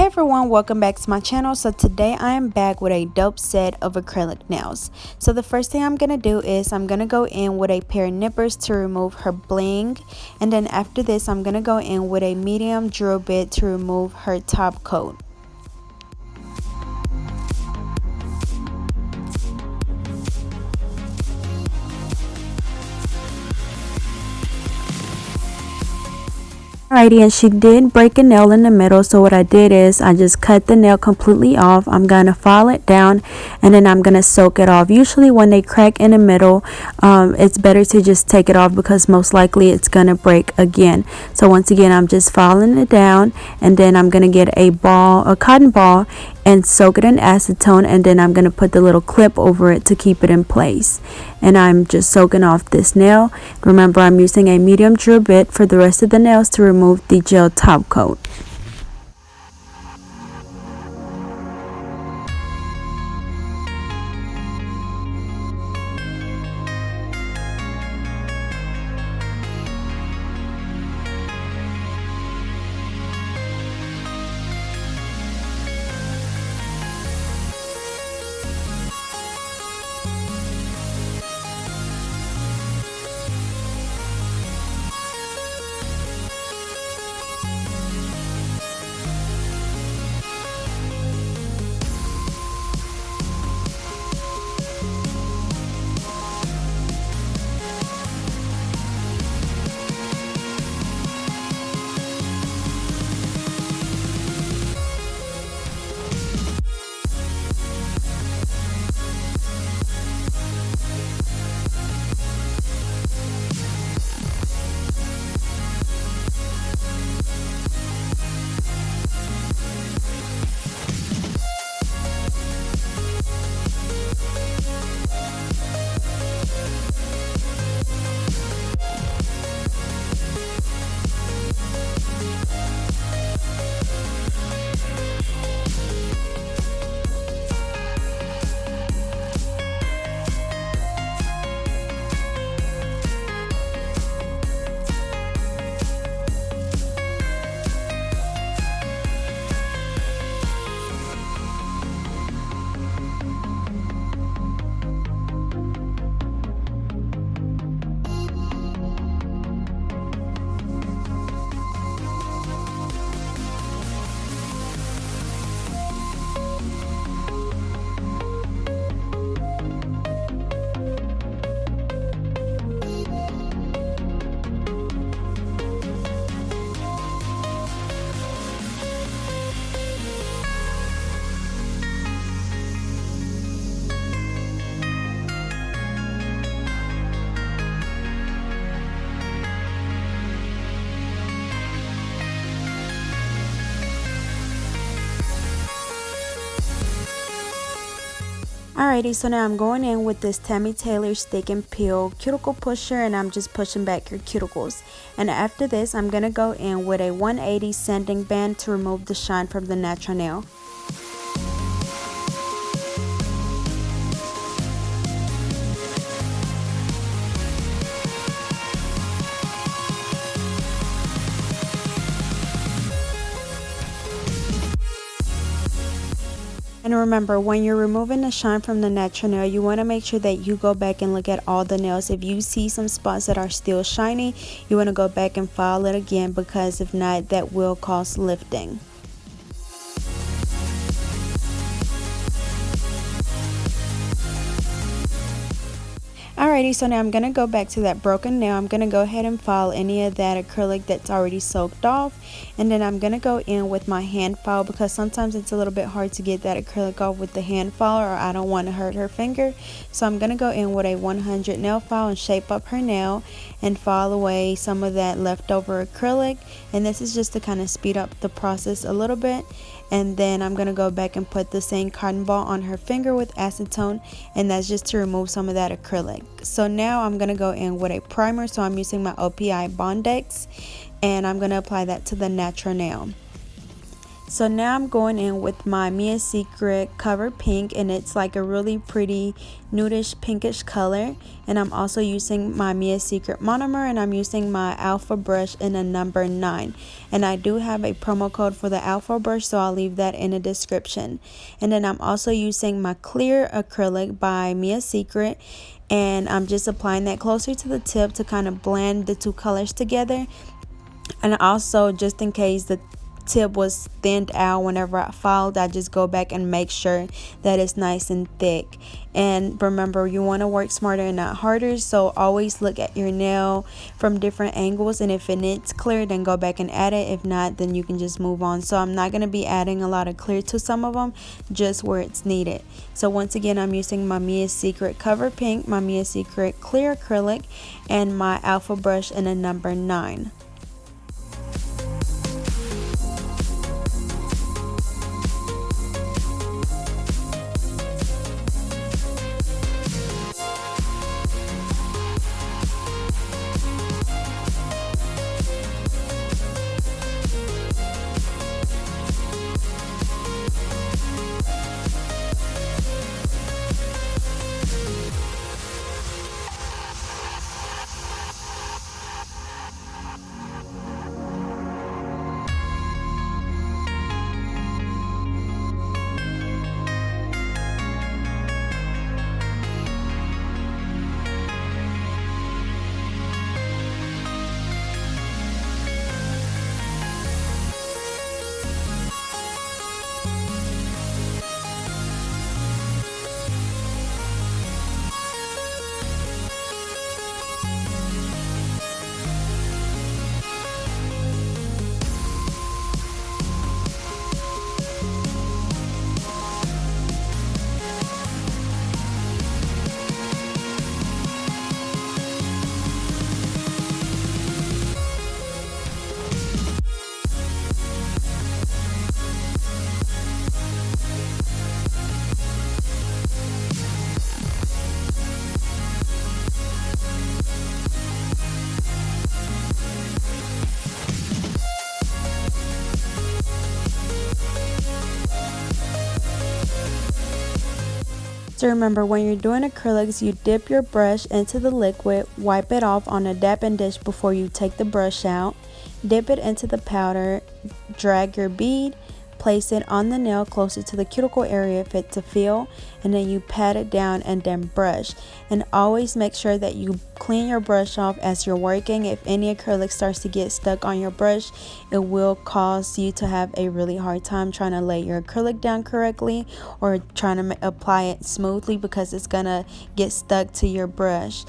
Hey everyone, welcome back to my channel. So today I am back with a dope set of acrylic nails. So the first thing I'm gonna do is I'm gonna go in with a pair of nippers to remove her bling, and then after this I'm gonna go in with a medium drill bit to remove her top coat. Alrighty, and she did break a nail in the middle, so what I did is I just cut the nail completely off. I'm gonna file it down and then I'm gonna soak it off. Usually when they crack in the middle, it's better to just take it off because most likely it's gonna break again. So once again, I'm just filing it down, and then I'm gonna get a cotton ball, and soak it in acetone, and then I'm gonna put the little clip over it to keep it in place. And I'm just soaking off this nail. Remember, I'm using a medium drill bit for the rest of the nails to remove the gel top coat. Alrighty, so now I'm going in with this Tammy Taylor Stick and Peel cuticle pusher, and I'm just pushing back your cuticles. And after this, I'm going to go in with a 180 sanding band to remove the shine from the natural nail. And remember, when you're removing the shine from the natural nail, you want to make sure that you go back and look at all the nails. If you see some spots that are still shiny, you want to go back and file it again, because if not, that will cause lifting. Alrighty, so now I'm going to go back to that broken nail. I'm going to go ahead and file any of that acrylic that's already soaked off. And then I'm going to go in with my hand file, because sometimes it's a little bit hard to get that acrylic off with the hand file, or I don't want to hurt her finger. So I'm going to go in with a 100 nail file and shape up her nail and file away some of that leftover acrylic. And this is just to kind of speed up the process a little bit. And then I'm going to go back and put the same cotton ball on her finger with acetone, and that's just to remove some of that acrylic. So now I'm going to go in with a primer. So I'm using my OPI Bondex, and I'm going to apply that to the natural nail. So now I'm going in with my Mia Secret Cover Pink, and it's like a really pretty nudish pinkish color. And I'm also using my Mia Secret monomer, and I'm using my alpha brush in a number 9. And I do have a promo code for the alpha brush, so I'll leave that in the description. And then I'm also using my clear acrylic by Mia Secret, and I'm just applying that closer to the tip to kind of blend the two colors together. And also, just in case the tip was thinned out whenever I filed, I just go back and make sure that it's nice and thick. And remember, you want to work smarter and not harder, so always look at your nail from different angles, and if it needs clear, then go back and add it. If not, then you can just move on. So I'm not going to be adding a lot of clear to some of them, just where it's needed. So once again, I'm using my Mia Secret Cover Pink, my Mia Secret Clear Acrylic, and my alpha brush in a number 9. So remember, when you're doing acrylics, you dip your brush into the liquid, wipe it off on a dapping dish before you take the brush out, dip it into the powder, drag your bead, place it on the nail closer to the cuticle area for it to feel, and then you pat it down and then brush. And always make sure that you clean your brush off as you're working. If any acrylic starts to get stuck on your brush, it will cause you to have a really hard time trying to lay your acrylic down correctly or trying to apply it smoothly, because it's gonna get stuck to your brush.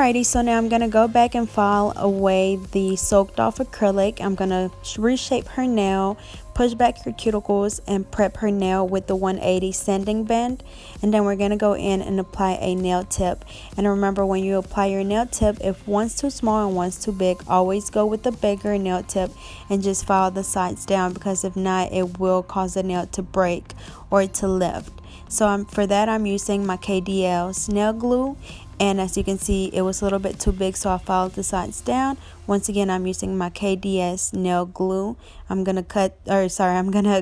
Alrighty, so now I'm going to go back and file away the soaked off acrylic. I'm going to reshape her nail, push back her cuticles, and prep her nail with the 180 sanding band. And then we're going to go in and apply a nail tip. And remember, when you apply your nail tip, if one's too small and one's too big, always go with the bigger nail tip and just file the sides down, because if not, it will cause the nail to break or to lift. So for that, I'm using my KDL nail glue. And as you can see, it was a little bit too big, so I filed the sides down. Once again, I'm using my KDS nail glue. I'm gonna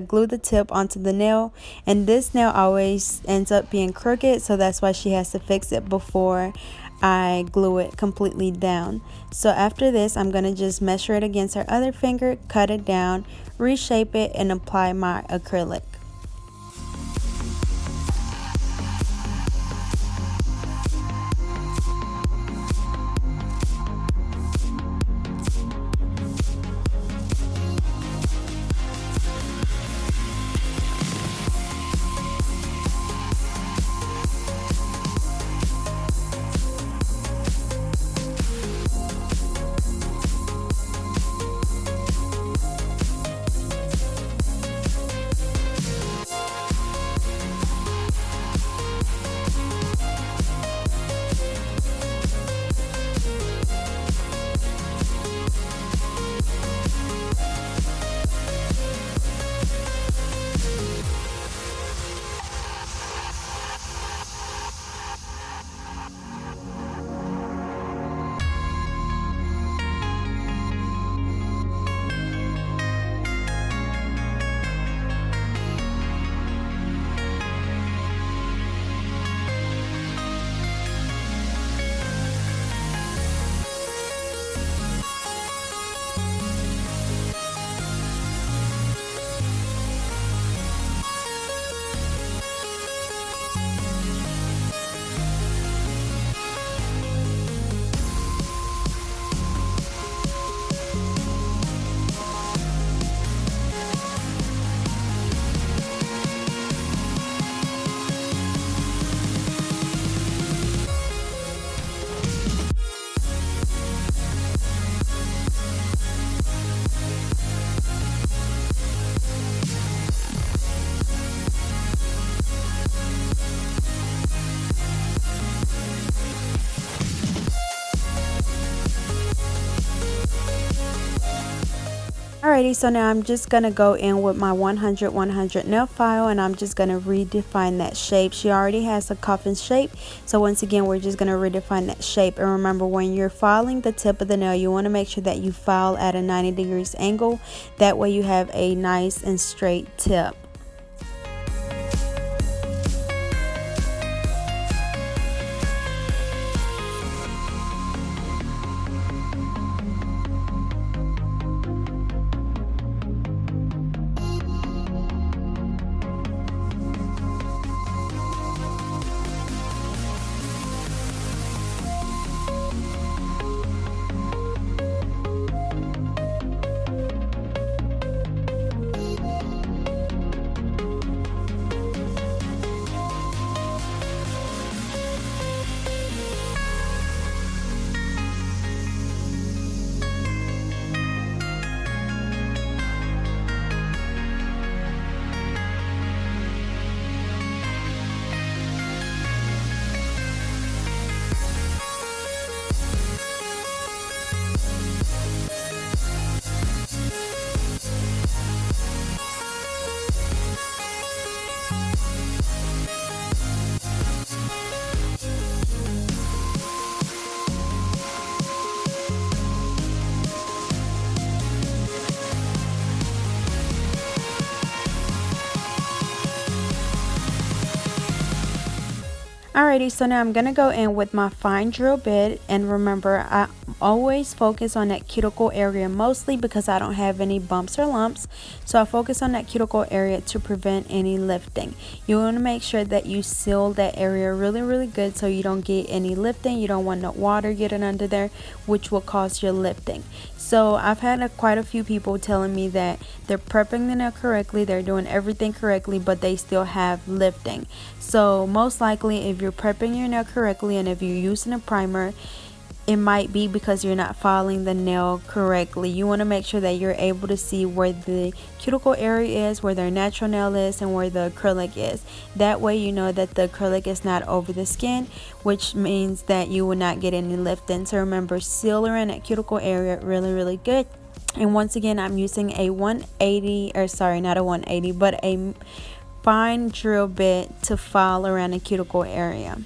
glue the tip onto the nail, and this nail always ends up being crooked, so that's why she has to fix it before I glue it completely down. So after this, I'm gonna just measure it against her other finger, cut it down, reshape it, and apply my acrylic. Alrighty, so now I'm just going to go in with my 100 nail file, and I'm just going to redefine that shape. She already has a coffin shape, so once again, we're just going to redefine that shape. And remember, when you're filing the tip of the nail, you want to make sure that you file at a 90 degrees angle. That way you have a nice and straight tip. Alrighty, so now I'm going to go in with my fine drill bit, and remember, I always focus on that cuticle area mostly because I don't have any bumps or lumps, so I focus on that cuticle area to prevent any lifting. You want to make sure that you seal that area really good so you don't get any lifting. You don't want no water getting under there, which will cause your lifting. So I've had quite a few people telling me that they're prepping the nail correctly, they're doing everything correctly, but they still have lifting. So most likely, if you're prepping your nail correctly and if you're using a primer, it might be because you're not filing the nail correctly. You want to make sure that you're able to see where the cuticle area is, where their natural nail is, and where the acrylic is. That way you know that the acrylic is not over the skin, which means that you will not get any lifting. So remember, seal around that cuticle area really good. And once again, I'm using a 180, or sorry, not a 180, but a fine drill bit to file around the cuticle area.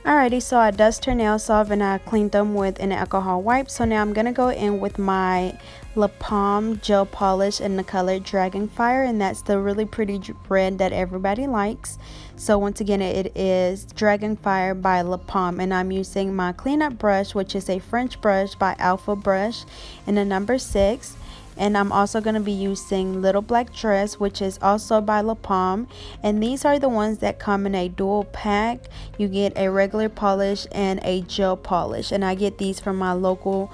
Alrighty, so I dust her nails off and I cleaned them with an alcohol wipe. So now I'm going to go in with my La Palm gel polish in the color Dragonfire, and that's the really pretty red that everybody likes. So once again, it is Dragonfire by La Palm, and I'm using my cleanup brush, which is a French brush by Alpha Brush in the number 6. And I'm also going to be using Little Black Dress, which is also by La Palm. And these are the ones that come in a dual pack. You get a regular polish and a gel polish. And I get these from my local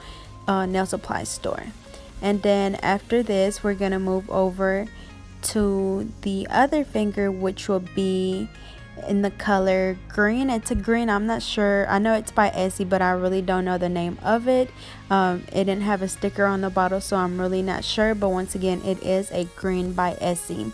nail supply store. And then after this, we're going to move over to the other finger, which will be in the color green. It's a green, I'm not sure, I know it's by Essie, but I really don't know the name of it. It didn't have a sticker on the bottle, so I'm really not sure, but once again, it is a green by Essie.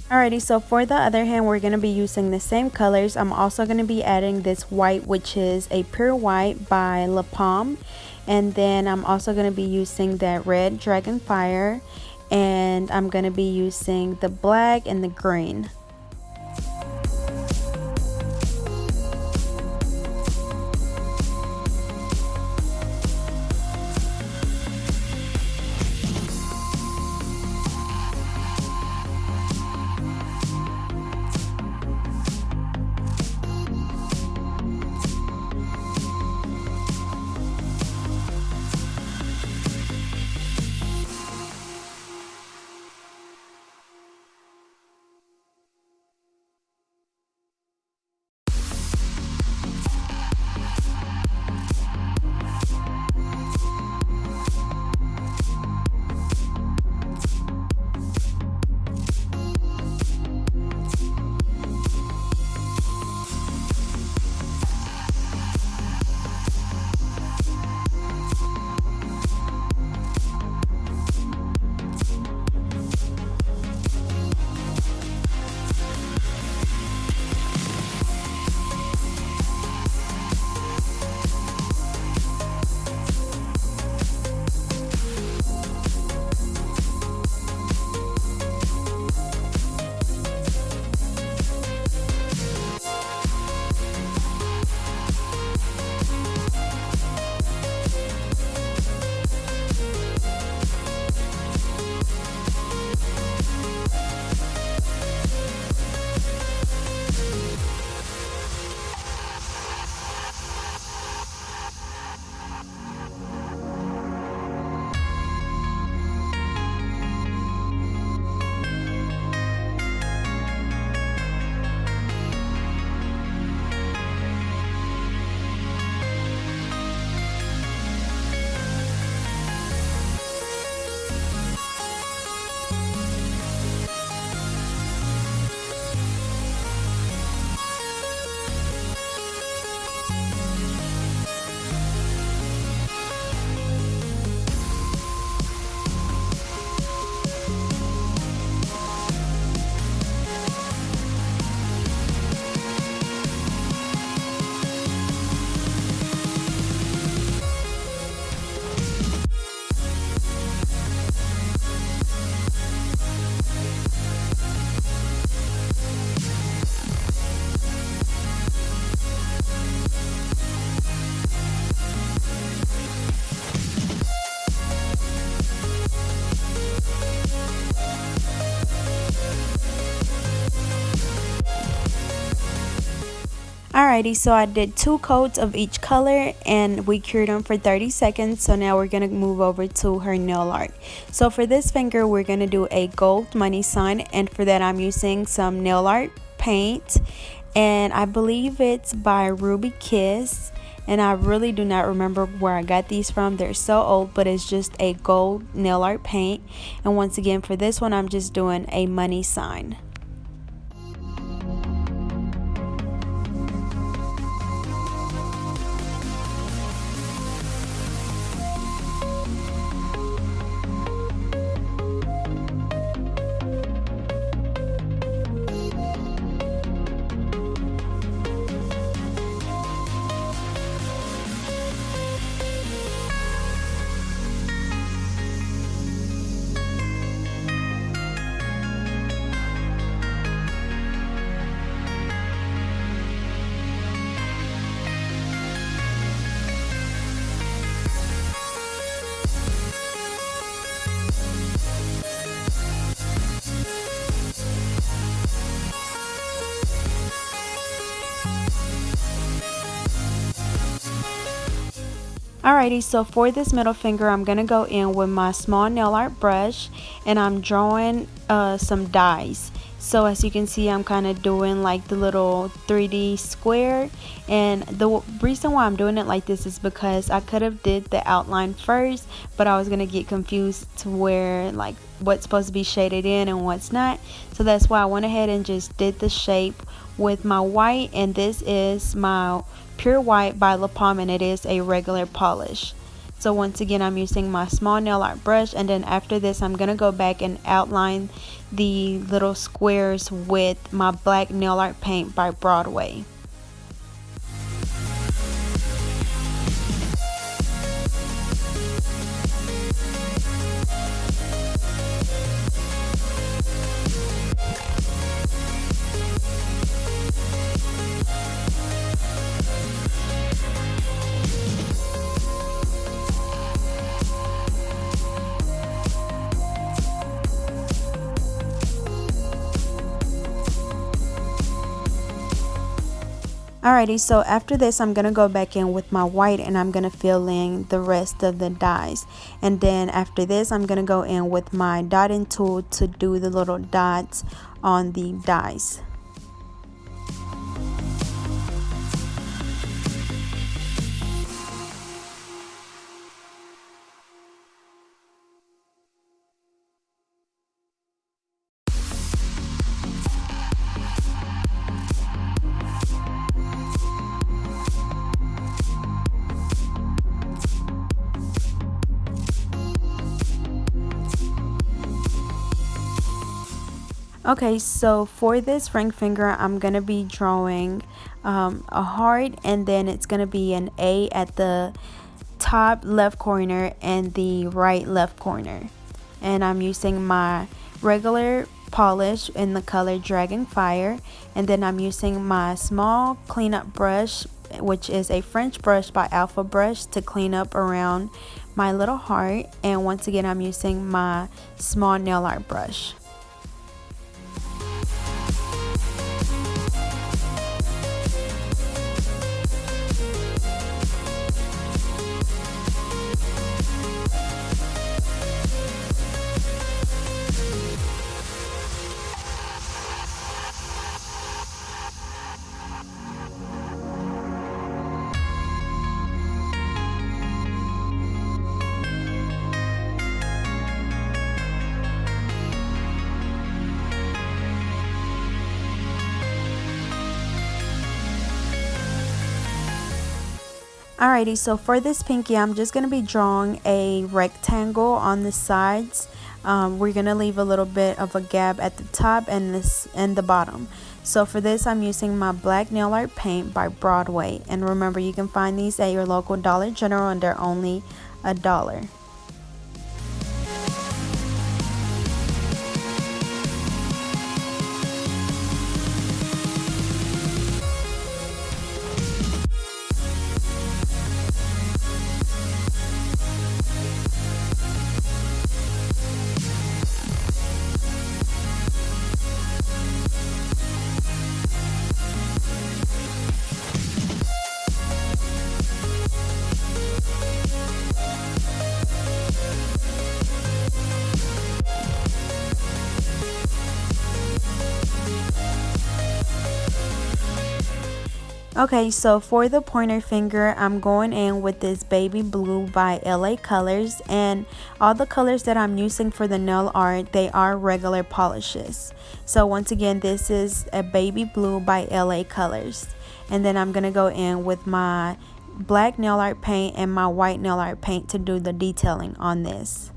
Alrighty, so for the other hand, we're going to be using the same colors. I'm also going to be adding this white, which is a pure white by La Pomme. And then I'm also going to be using that red Dragon Fire. And I'm going to be using the black and the green. Alrighty, so I did 2 coats of each color and we cured them for 30 seconds. So now we're going to move over to her nail art. So for this finger, we're going to do a gold money sign, and for that I'm using some nail art paint, and I believe it's by Ruby Kiss, and I really do not remember where I got these from. They're so old, but it's just a gold nail art paint. And once again, for this one I'm just doing a money sign. Alrighty, so for this middle finger, I'm going to go in with my small nail art brush, and I'm drawing some dies. So as you can see, I'm kind of doing like the little 3D square, and the reason why I'm doing it like this is because I could have did the outline first, but I was going to get confused to where like what's supposed to be shaded in and what's not. So that's why I went ahead and just did the shape with my white, and this is my pure white by La Pomme, and it is a regular polish. So once again, I'm using my small nail art brush, and then after this I'm gonna go back and outline the little squares with my black nail art paint by Broadway. Alrighty, so after this I'm gonna go back in with my white and I'm gonna fill in the rest of the dies, and then after this I'm gonna go in with my dotting tool to do the little dots on the dies. Okay, so for this ring finger, I'm going to be drawing a heart, and then it's going to be an A at the top left corner and the right left corner. And I'm using my regular polish in the color Dragon Fire, and then I'm using my small cleanup brush, which is a French brush by Alpha Brush, to clean up around my little heart. And once again, I'm using my small nail art brush. Alrighty, so for this pinky, I'm just going to be drawing a rectangle on the sides. We're going to leave a little bit of a gap at the top and the bottom. So for this, I'm using my black nail art paint by Broadway. And remember, you can find these at your local Dollar General, and they're only $1. Okay, so for the pointer finger, I'm going in with this baby blue by LA Colors, and all the colors that I'm using for the nail art, they are regular polishes. So once again, this is a baby blue by LA Colors, and then I'm gonna go in with my black nail art paint and my white nail art paint to do the detailing on this.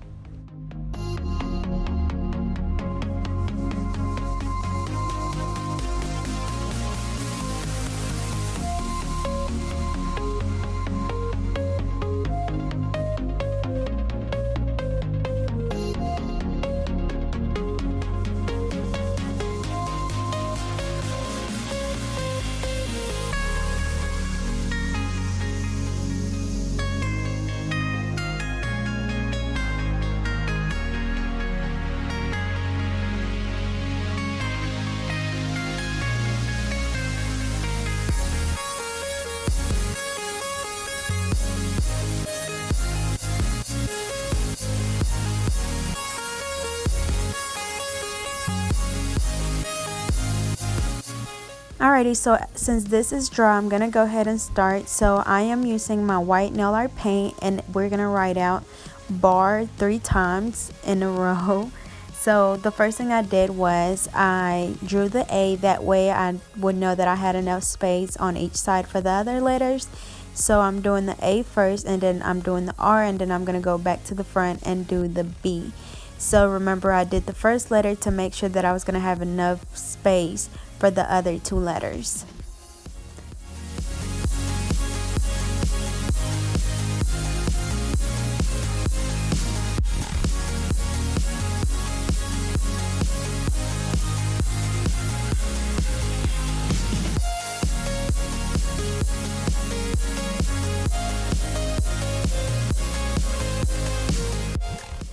Alrighty, so since this is dry, I'm gonna go ahead and start. So I am using my white nail art paint, and we're gonna write out bar 3 times in a row. So the first thing I did was I drew the A, that way I would know that I had enough space on each side for the other letters. So I'm doing the A first, and then I'm doing the R, and then I'm going to go back to the front and do the B. So remember, I did the first letter to make sure that I was going to have enough space for the other 2 letters.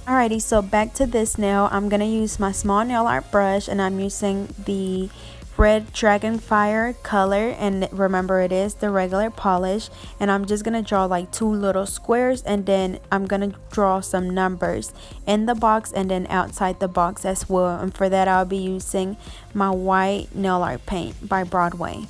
Alrighty, so back to this nail. I'm going to use my small nail art brush, and I'm using the red Dragonfire color, and remember, it is the regular polish. And I'm just going to draw like 2 little squares, and then I'm going to draw some numbers in the box and then outside the box as well. And for that, I'll be using my white nail art paint by Broadway.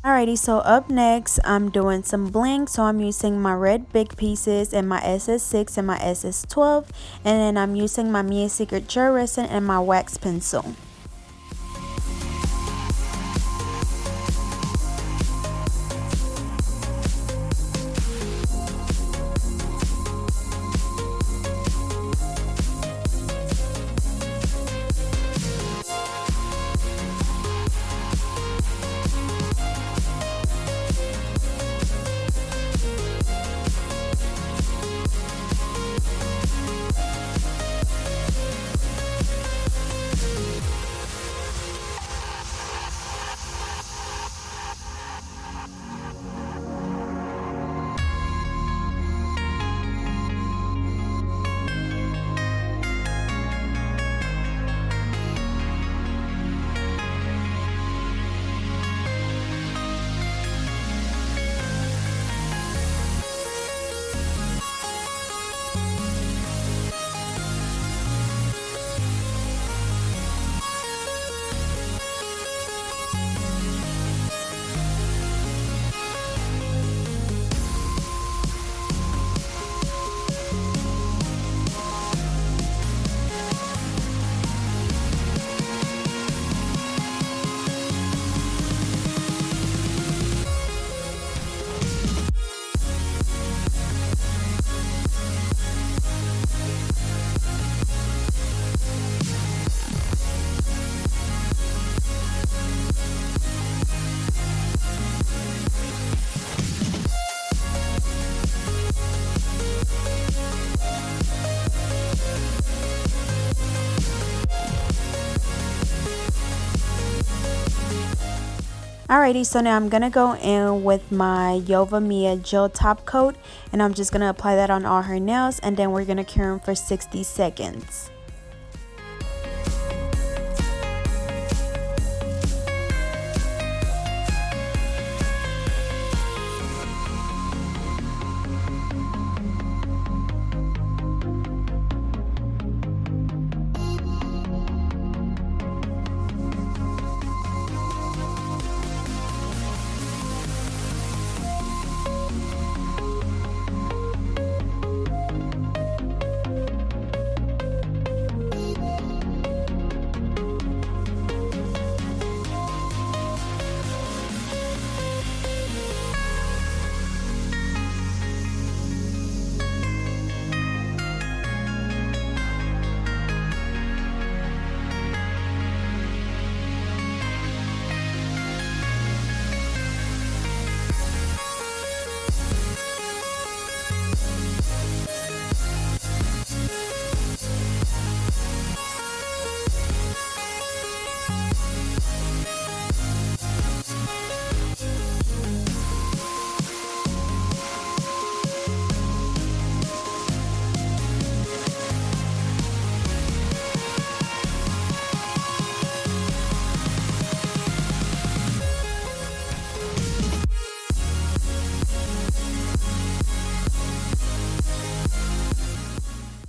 Alrighty, so up next I'm doing some bling. So I'm using my red big pieces and my SS6 and my SS12, and then I'm using my Mia Secret gel resin and my wax pencil. Alrighty, so now I'm going to go in with my Yova Mia gel top coat, and I'm just going to apply that on all her nails, and then we're going to cure them for 60 seconds.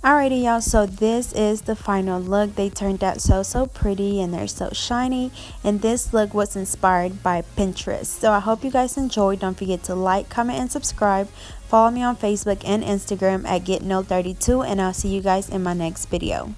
Alrighty y'all, so this is the final look. They turned out so pretty and they're so shiny, and this look was inspired by Pinterest. So I hope you guys enjoyed. Don't forget to like, comment, and subscribe. Follow me on Facebook and Instagram at GetNailed32, and I'll see you guys in my next video.